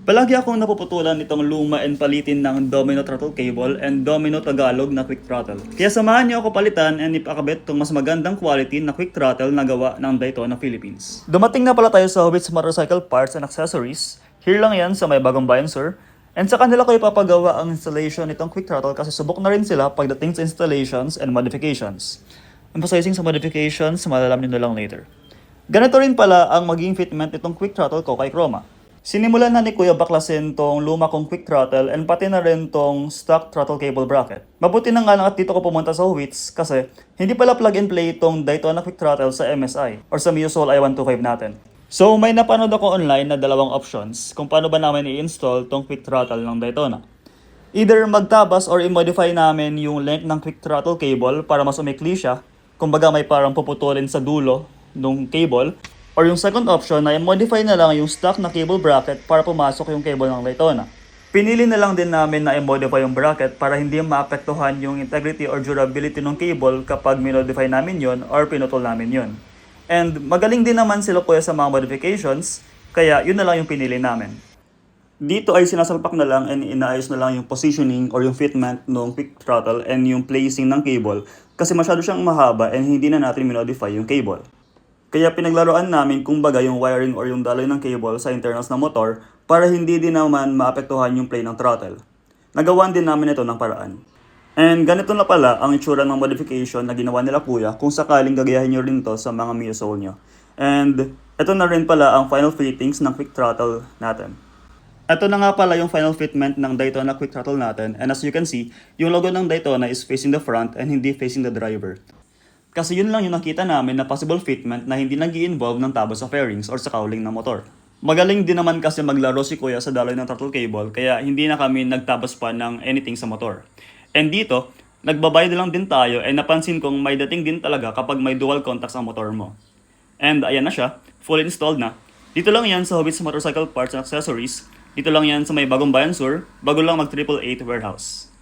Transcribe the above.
Palagi akong napuputulan itong luma and palitin ng Domino throttle cable and Domino Tagalog na quick throttle. Kaya samahan niyo ako palitan and ipakabit itong mas magandang quality na quick throttle na gawa ng Daytona Philippines. Dumating na pala tayo sa Hobits Motorcycle Parts and Accessories. Here lang yan sa may Bagong Bayan, sir. And sa kanila ko ipapagawa ang installation nitong quick throttle kasi subok na rin sila pagdating sa installations and modifications. Emphasizing sa modifications, malalaman nyo na lang later. Ganito rin pala ang maging fitment itong quick throttle ko kay Chroma. Sinimulan na ni Kuya baklasin tong luma kong quick throttle and pati na rin tong stock throttle cable bracket. Mabuti na nga lang at dito ko pumunta sa Howitz kasi hindi pala plug and play itong Daytona quick throttle sa MSI or sa Miosol i125 natin. So may napanood ako online na dalawang options kung paano ba namin i-install tong quick throttle ng Daytona. Either magtabas or i-modify namin yung length ng quick throttle cable para mas umikli siya, kumbaga may parang puputulin sa dulo ng cable. Or yung second option na i-modify na lang yung stock na cable bracket para pumasok yung cable ng Daytona. Pinili na lang din namin na i-modify yung bracket para hindi maapektuhan yung integrity or durability ng cable kapag minodify namin yon or pinutol namin yon. And magaling din naman sila kuya sa mga modifications, kaya yun na lang yung pinili namin. Dito ay sinasalpak na lang and inaayos na lang yung positioning or yung fitment ng quick throttle and yung placing ng cable kasi masyado siyang mahaba and hindi na natin minodify yung cable. Kaya pinaglaruan namin kumbaga yung wiring or yung daloy ng cable sa internals ng motor para hindi din naman maapektuhan yung play ng throttle. Nagawan din namin ito ng paraan. And ganito na pala ang itsura ng modification na ginawa nila kuya kung sakaling gagayahin nyo rin to sa mga Miosol nyo. And ito na rin pala ang final fittings ng quick throttle natin. Ito na nga pala yung final fitment ng Daytona quick throttle natin and as you can see, yung logo ng Daytona is facing the front and hindi facing the driver. Kasi yun lang yung nakita namin na possible fitment na hindi nag-i-involve ng tabo sa fairings or sa cowling ng motor. Magaling din naman kasi maglaro si kuya sa daloy ng throttle cable kaya hindi na kami nagtabas pa ng anything sa motor. And dito, nagbabayad lang din tayo and napansin kong may dating din talaga kapag may dual contacts ang motor mo. And ayan na siya, fully installed na. Dito lang yan sa Hobits Motorcycle Parts and Accessories. Dito lang yan sa may Bagong Bayan Sur, bago lang mag 888 warehouse.